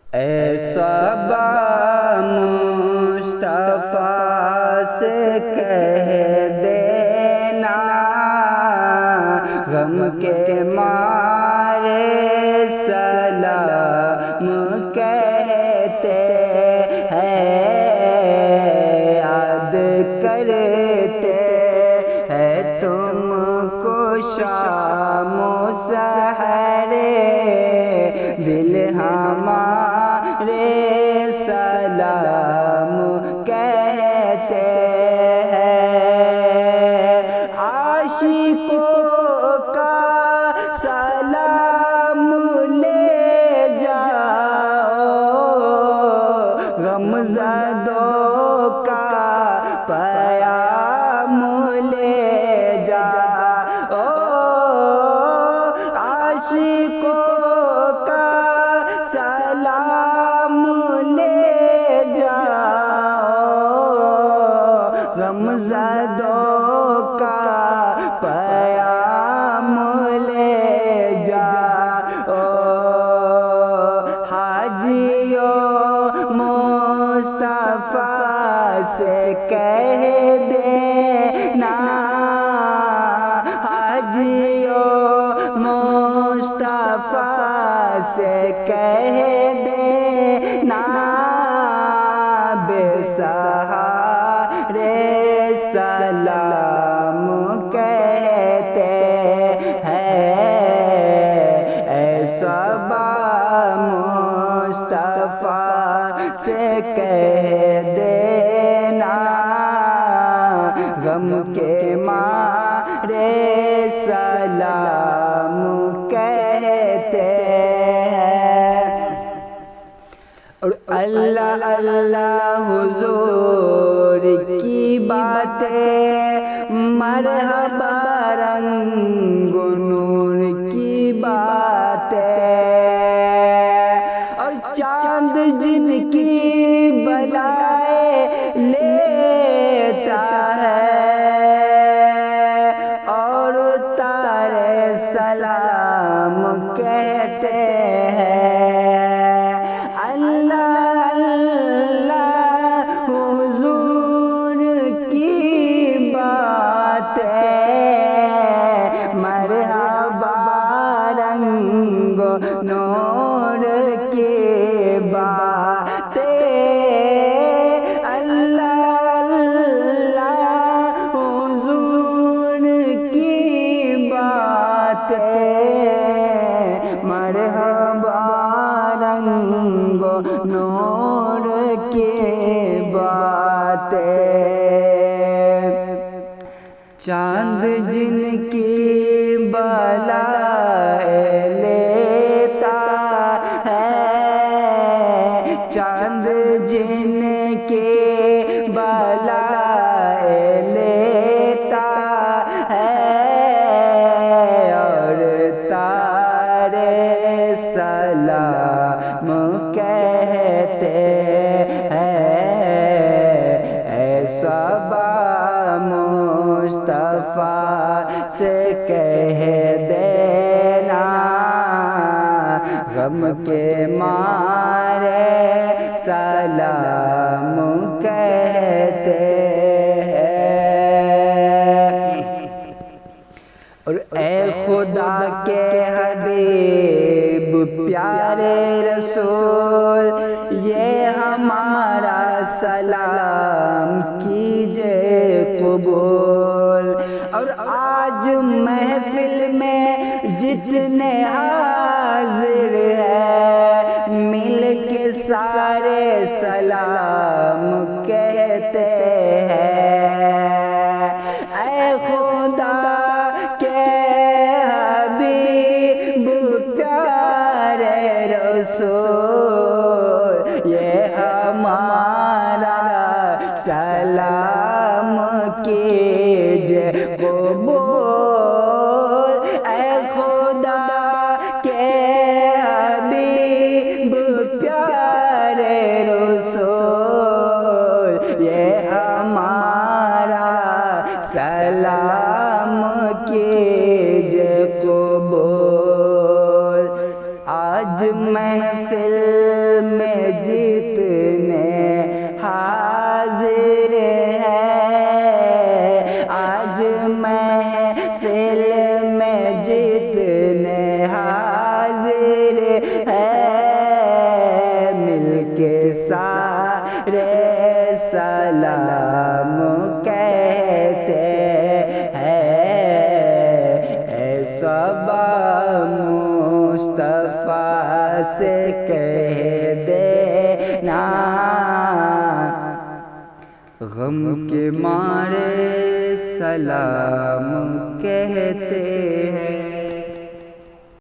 اے صبا مصطفیٰ سے کہہ دینا، غم کے مارے سلام کہتے ہیں، یاد کرتے ہیں تم کو شام و سحر، دل ہمارے سلام کہتے ہیں، عاشقوں کا سلام لے جاؤ، غمزدوں کا پیام لے جاؤ، عاشقوں کا سلام لے جاؤ، غمزدوں کا پیام لے جاؤ، حاجیوں مصطفیٰ سے کہہ دینا، حاجیوں مصطفیٰ سے کہہ دینا، بے سہارے سلام کہتے ہیں، اے صبا مصطفیٰ سے کہہ دینا، غم کے مارے سلام کہتے ہیں، اور اللہ اللہ حضور کی باتیں، مرحبا رنگ و نور کی باتیں، اور چاند جن کی بلائیں لیتا ہے، اور تارے سلام کہتے ہیں، اللہ اللہ حضور کی باتیں، مرحبا رنگ و نور کی باتیں، اللہ اللہ حضور کی باتیں، مرحبا رنگ و نور کی باتیں، چاند جن کی بلائیں لیتا ہے، چاند جن کی بلائیں لیتا ہے، اور تارے سلام کہتے ہیں، اے صبا مصطفیٰ سے کہہ دینا، غم کے مارے سلام کہتے ہیں، اور اے خدا کے حبیب پیارے رسول، یہ ہمارا سلام کیجئے قبول، اور آج محفل میں جتنے حاضر ہیں، مل کے سارے سلام کہتے ہیں، اے خدا کے حبیب پیارے رسول، یہ ہمارا سلام کیجئے قبول، اے خدا کے حبیب پیارے رسول، یہ ہمارا سلام کیجئے قبول، آج محفل میں جتنے حاضر ہیں، آج محفل میں جتنے حاضر ہیں، مل کے سارے سلام کہتے ہیں، صبا مصطفیٰ سے کہہ دینا، غم کے مارے سلام کہتے ہیں۔